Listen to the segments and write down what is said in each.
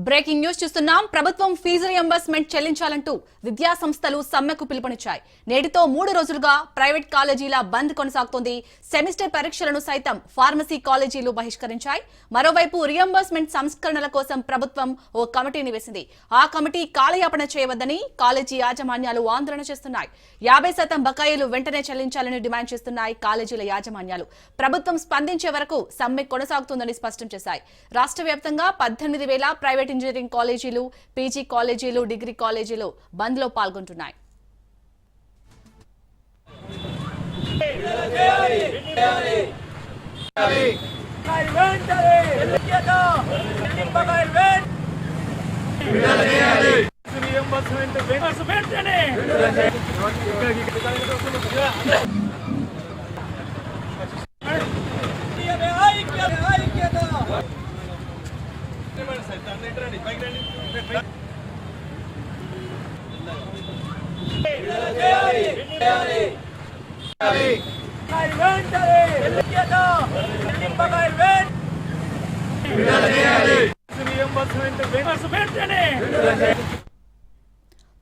Breaking news చూస్తున్నాం. ప్రభుత్వం fee reimbursement చెల్లించాలంటూ విద్యా సంస్థలు సమ్మెకు పిలుపునిచ్చాయి. నేటితో 3 రోజులుగా ప్రైవేట్ కాలేజీల బంద్ కొనసాగుతోంది. సెమిస్టర్ పరీక్షలను సైతం ఫార్మసీ కాలేజీలు బహిష్కరించాయి. మరోవైపు రియంబర్స్మెంట్ సంస్కరణల కోసం ప్రభుత్వం ఓ కమిటీని వేసింది. ఆ కమిటీ కాలయాపన చేయవద్దని కాలేజీ యాజమాన్యాలు ఆందోళన చేస్తున్నాయి. 50% బకాయిలు వెంటనే చెల్లించాలని డిమాండ్ చేస్తున్నాయి కాలేజీల యాజమాన్యాలు. ప్రభుత్వం స్పందించే వరకు సమ్మె కొనసాగుతుందని స్పష్టం చేశాయి. రాష్ట్ర వ్యాప్తంగా 18,000 ప్రైవేట్ ఇంజనీరింగ్ కాలేజీలు, పీజీ కాలేజీలు, డిగ్రీ కాలేజీలు బంద్ లో పాల్గొంటున్నాయి.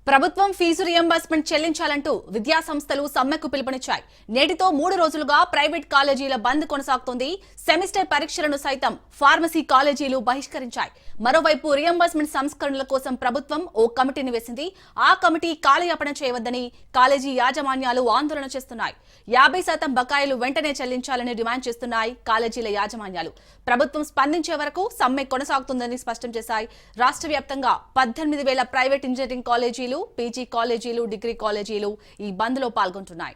ప్రభుత్వం ఫీజు రియంబర్స్మెంట్ చెల్లించాలంటూ విద్యా సంస్థలు సమ్మెకు పిలుపునిచ్చాయి. నేటితో 3 రోజులుగా ప్రైవేట్ కాలేజీల బంద్ కొనసాగుతోంది. సెమిస్టర్ పరీక్షలను సైతం ఫార్మసీ కాలేజీలు బహిష్కరించాయి. మరోవైపు రియంబర్స్మెంట్ సంస్కరణల కోసం ప్రభుత్వం ఓ కమిటీని వేసింది. ఆ కమిటీ కాలయాపన చేయవద్దని కాలేజీ యాజమాన్యాలు ఆందోళన చేస్తున్నాయి. 50% బకాయిలు వెంటనే చెల్లించాలని డిమాండ్ చేస్తున్నాయి కాలేజీల యాజమాన్యాలు. ప్రభుత్వం స్పందించే వరకు సమ్మె కొనసాగుతుందని స్పష్టం చేశాయి. రాష్ట్ర వ్యాప్తంగా 18,000 ప్రైవేట్ ఇంజనీరింగ్ కాలేజీలు, పీజీ కాలేజీలు, డిగ్రీ కాలేజీలు ఈ బంద్ లో పాల్గొంటున్నాయి.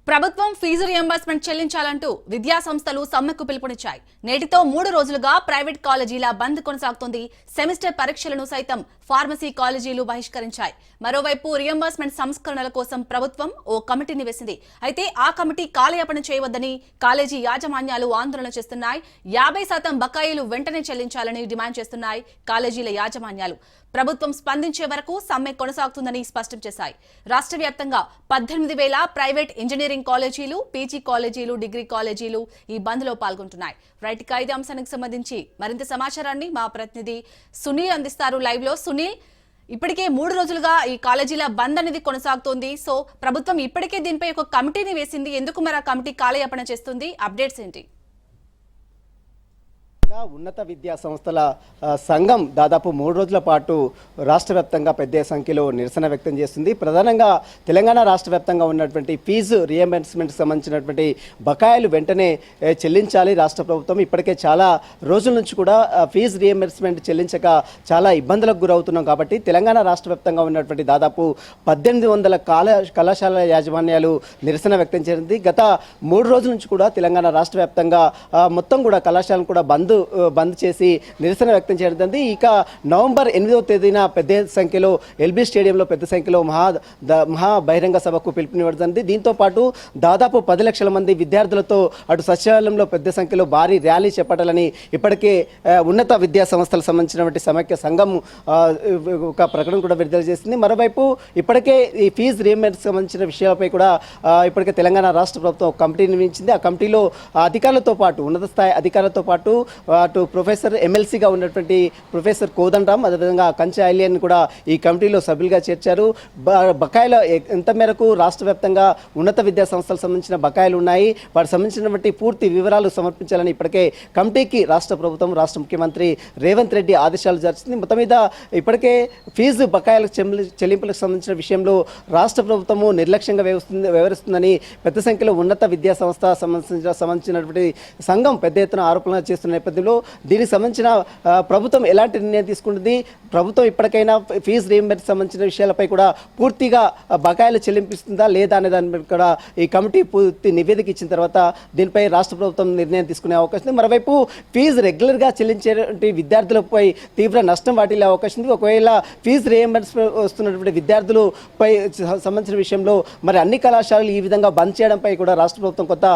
ప్రభుత్వం ఫీజు రియంబర్స్మెంట్ చెల్లించాలంటూ విద్యా సంస్థలు సమ్మెకు పిలుపునిచ్చాయి. నేటితో 3 రోజులుగా ప్రైవేట్ కాలేజీల బంద్ కొనసాగుతోంది. సెమిస్టర్ పరీక్షలను సైతం ఫార్మసీ కాలేజీలు బహిష్కరించాయి. మరోవైపు రియంబర్స్మెంట్ సంస్కరణల కోసం ప్రభుత్వం ఓ కమిటీని వేసింది. అయితే ఆ కమిటీ కాలయాపన చేయవద్దని కాలేజీ యాజమాన్యాలు ఆందోళన చేస్తున్నాయి. 50% బకాయిలు వెంటనే చెల్లించాలని డిమాండ్ చేస్తున్నాయి కాలేజీల యాజమాన్యాలు. ప్రభుత్వం స్పందించే వరకు సమ్మె కొనసాగుతుందని స్పష్టం చేశాయి. రాష్ట్ర వ్యాప్తంగా 18,000 ప్రైవేట్ ఇంజనీరింగ్ కాలేజీలు, పీజీ కాలేజీలు, డిగ్రీ కాలేజీలు ఈ బంద్ లో పాల్గొంటున్నాయి. రైట్ గా ఇదే అంశానికి సంబంధించి మరింత సమాచారాన్ని మా ప్రతినిధి సునీల్ అందిస్తారు లైవ్ లో. సునీల్, ఇప్పటికే 3 రోజులుగా ఈ కాలేజీల బంద్ అనేది కొనసాగుతోంది. సో ప్రభుత్వం ఇప్పటికే దీనిపై ఒక కమిటీని వేసింది. ఎందుకు మరి ఆ కమిటీ కాలయాపన చేస్తుంది? అప్డేట్స్ ఏంటి? ఉన్నత విద్యా సంస్థల సంఘం దాదాపు 3 రోజుల పాటు రాష్ట్ర వ్యాప్తంగా పెద్ద సంఖ్యలో నిరసన వ్యక్తం చేస్తుంది. ప్రధానంగా తెలంగాణ రాష్ట్ర వ్యాప్తంగా ఉన్నటువంటి ఫీజు రియంబర్స్మెంట్ సంబంధించినటువంటి బకాయిలు వెంటనే చెల్లించాలి రాష్ట్ర ప్రభుత్వం. ఇప్పటికే చాలా రోజుల నుంచి కూడా ఫీజు రియంబర్స్మెంట్ చెల్లించక చాలా ఇబ్బందులకు గురవుతున్నాం. కాబట్టి తెలంగాణ రాష్ట్ర వ్యాప్తంగా ఉన్నటువంటి దాదాపు 1800 కళాశాల యాజమాన్యాలు నిరసన వ్యక్తం చేసింది. గత 3 రోజుల నుంచి కూడా తెలంగాణ రాష్ట్ర వ్యాప్తంగా మొత్తం కూడా కళాశాలను కూడా బంద్ చేసి నిరసన వ్యక్తం చేయడం. ఇక నవంబర్ 8వ తేదీన పెద్ద సంఖ్యలో ఎల్బీ స్టేడియంలో పెద్ద సంఖ్యలో మహా బహిరంగ సభకు పిలుపునివ్వడం. దీంతో పాటు దాదాపు 10 లక్షల మంది విద్యార్థులతో అటు సచివాలయంలో పెద్ద సంఖ్యలో భారీ ర్యాలీ చేపట్టాలని ఇప్పటికే ఉన్నత విద్యా సంస్థలకు సంబంధించినటువంటి సమైక్య సంఘం ఒక ప్రకటన కూడా విడుదల చేసింది. మరోవైపు ఇప్పటికే ఈ ఫీజు రియంబర్స్మెంట్ సంబంధించిన విషయాలపై కూడా ఇప్పటికే తెలంగాణ రాష్ట్ర ప్రభుత్వం కమిటీని నియమించింది. ఆ కమిటీలో అధికారులతో పాటు ఉన్నత స్థాయి అధికారులతో పాటు అటు ప్రొఫెసర్ ఎమ్మెల్సీగా ఉన్నటువంటి ప్రొఫెసర్ కోదండరామ్ అదేవిధంగా కంచె ఐలియన్ కూడా ఈ కమిటీలో సభ్యులుగా చేర్చారు. బకాయిల ఎంత మేరకు రాష్ట్ర వ్యాప్తంగా ఉన్నత విద్యా సంస్థలకు సంబంధించిన బకాయిలు ఉన్నాయి, వాటికి సంబంధించినటువంటి పూర్తి వివరాలు సమర్పించాలని ఇప్పటికే కమిటీకి రాష్ట్ర ప్రభుత్వం రాష్ట్ర ముఖ్యమంత్రి రేవంత్ రెడ్డి ఆదేశాలు జరిచింది. మొత్తం మీద ఇప్పటికే ఫీజు బకాయిల చెల్లింపులకు సంబంధించిన విషయంలో రాష్ట్ర ప్రభుత్వము నిర్లక్ష్యంగా వ్యవహరిస్తుందని పెద్ద సంఖ్యలో ఉన్నత విద్యా సంస్థ సంబంధించినటువంటి సంఘం పెద్ద ఎత్తున ఆరోపణలు చేస్తున్న నేపథ్యంలో దీనికి సంబంధించిన ప్రభుత్వం ఎలాంటి నిర్ణయం తీసుకుంటుంది, ప్రభుత్వం ఇప్పటికైనా ఫీజు రీయింబర్స్మెంట్ సంబంధించిన విషయాలపై కూడా పూర్తిగా బకాయిలు చెల్లింపిస్తుందా లేదా అనే దానిపై కూడా ఈ కమిటీ పూర్తి నివేదిక ఇచ్చిన తర్వాత దీనిపై రాష్ట్ర ప్రభుత్వం నిర్ణయం తీసుకునే అవకాశం ఉంది. మరోవైపు ఫీజు రెగ్యులర్గా చెల్లించేటువంటి విద్యార్థులపై తీవ్ర నష్టం వాటిల్లే అవకాశం ఉంది. ఒకవేళ ఫీజు రీయింబర్స్మెంట్ వస్తున్నటువంటి విద్యార్థులపై సంబంధించిన విషయంలో మరి అన్ని కళాశాలలు ఈ విధంగా బంద్ చేయడంపై కూడా రాష్ట్ర ప్రభుత్వం కొంత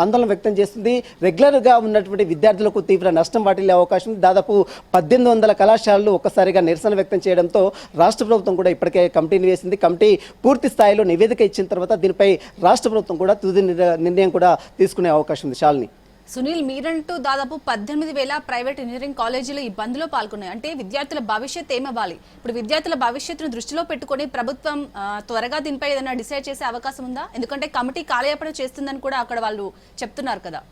ఆందోళన వ్యక్తం చేస్తుంది. రెగ్యులర్గా ఉన్నటువంటి విద్యార్థులకు తీవ్ర నష్టం వాటిల్లే అవకాశం ఉంది. దాదాపు 1800 కళాశాలలు ఒక్కసారిగా నిరసన వ్యక్తం చేయడంతో రాష్ట్ర ప్రభుత్వం కూడా ఇప్పటికే కమిటీని వేసింది. కమిటీ పూర్తి స్థాయిలో నివేదిక ఇచ్చిన తర్వాత దీనిపై రాష్ట్ర ప్రభుత్వం కూడా తుది నిర్ణయం కూడా తీసుకునే అవకాశం ఉంది. శాలిని, సునీల్, మీరంటూ దాదాపు 18,000 ప్రైవేట్ ఇంజనీరింగ్ కాలేజీలు ఈ బంద్లో పాల్గొన్నాయి. అంటే విద్యార్థుల భవిష్యత్ ఏమవ్వాలి? ఇప్పుడు విద్యార్థుల భవిష్యత్తును దృష్టిలో పెట్టుకొని ప్రభుత్వం త్వరగా దీనిపై ఏదైనా డిసైడ్ చేసే అవకాశం ఉందా? ఎందుకంటే కమిటీ కాలయాపన చేస్తుందని కూడా అక్కడ వాళ్ళు చెప్తున్నారు కదా.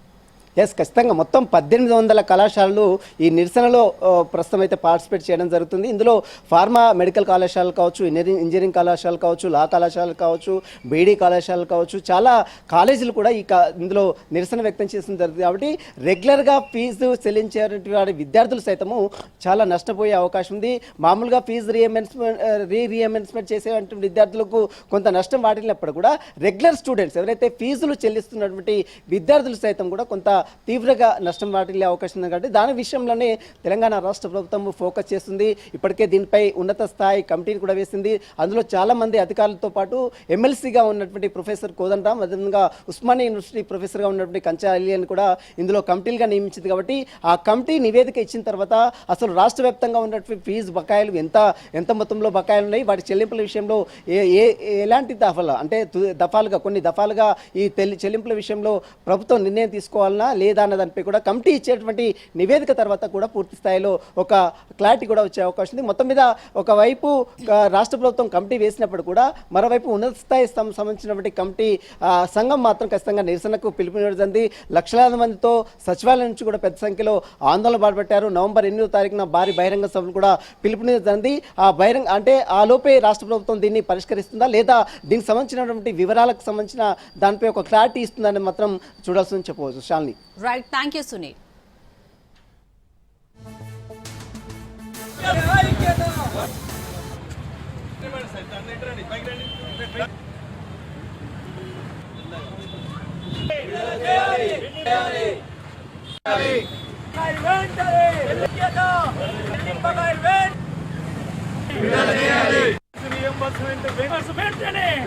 ఎస్, ఖచ్చితంగా మొత్తం 1800 కళాశాలలు ఈ నిరసనలో ప్రస్తుతం అయితే పార్టిసిపేట్ చేయడం జరుగుతుంది. ఇందులో ఫార్మా మెడికల్ కళాశాలలు కావచ్చు, ఇంజనీరింగ్ కళాశాలలు కావచ్చు, లా కళాశాలలు కావచ్చు, బీడీ కళాశాలలు కావచ్చు, చాలా కాలేజీలు కూడా ఇందులో నిరసన వ్యక్తం చేసిన జరుగుతుంది. కాబట్టి రెగ్యులర్గా ఫీజు చెల్లించేటువంటి విద్యార్థులు సైతము చాలా నష్టపోయే అవకాశం ఉంది. మామూలుగా ఫీజు రీఇంబర్స్మెంట్ చేసేటువంటి విద్యార్థులకు కొంత నష్టం వాటిల్లినప్పుడు కూడా రెగ్యులర్ స్టూడెంట్స్ ఎవరైతే ఫీజులు చెల్లిస్తున్నటువంటి విద్యార్థులు సైతం కూడా కొంత తీవ్రంగా నష్టం వాటిల్లే అవకాశం ఉంది. కాబట్టి దాని విషయంలోనే తెలంగాణ రాష్ట్ర ప్రభుత్వం ఫోకస్ చేస్తుంది. ఇప్పటికే దీనిపై ఉన్నత స్థాయి కమిటీని కూడా వేసింది. అందులో చాలా మంది అధికారులతో పాటు ఎమ్మెల్సీగా ఉన్నటువంటి ప్రొఫెసర్ కోదండరామ్, అదేవిధంగా ఉస్మానియా యూనివర్సిటీ ప్రొఫెసర్గా ఉన్నటువంటి కంచె ఐలియన్ కూడా ఇందులో కమిటీలుగా నియమించింది. కాబట్టి ఆ కమిటీ నివేదిక ఇచ్చిన తర్వాత అసలు రాష్ట్ర వ్యాప్తంగా ఉన్నటువంటి ఫీజు బకాయిలు ఎంత మొత్తంలో బకాయిలు ఉన్నాయి, వాటి చెల్లింపుల విషయంలో ఎలాంటి దఫాలుగా కొన్ని దఫాలుగా ఈ చెల్లింపుల విషయంలో ప్రభుత్వం నిర్ణయం తీసుకోవాలన్నా లేదా అన్న దానిపై కూడా కమిటీ ఇచ్చేటువంటి నివేదిక తర్వాత కూడా పూర్తి స్థాయిలో ఒక క్లారిటీ కూడా వచ్చే అవకాశం ఉంది. మొత్తం మీద ఒకవైపు రాష్ట్ర ప్రభుత్వం కమిటీ వేసినప్పుడు కూడా మరోవైపు ఉన్నత స్థాయి సంబంధించినటువంటి కమిటీ సంఘం మాత్రం ఖచ్చితంగా నిరసనకు పిలుపునివ్వడం. లక్షలాది మందితో సచివాలయం నుంచి కూడా పెద్ద సంఖ్యలో ఆందోళన బాటపట్టారు. నవంబర్ 8వ తారీఖున భారీ బహిరంగ సభలు కూడా పిలుపునివ్వడం. ఆ బహిరంగ అంటే ఆ లోపే రాష్ట్ర ప్రభుత్వం దీన్ని పరిష్కరిస్తుందా లేదా దీనికి సంబంధించినటువంటి వివరాలకు సంబంధించిన దానిపై ఒక క్లారిటీ ఇస్తుందని మాత్రం చూడాల్సిందని చెప్పవచ్చు. Shalini, right, thank you Sunil.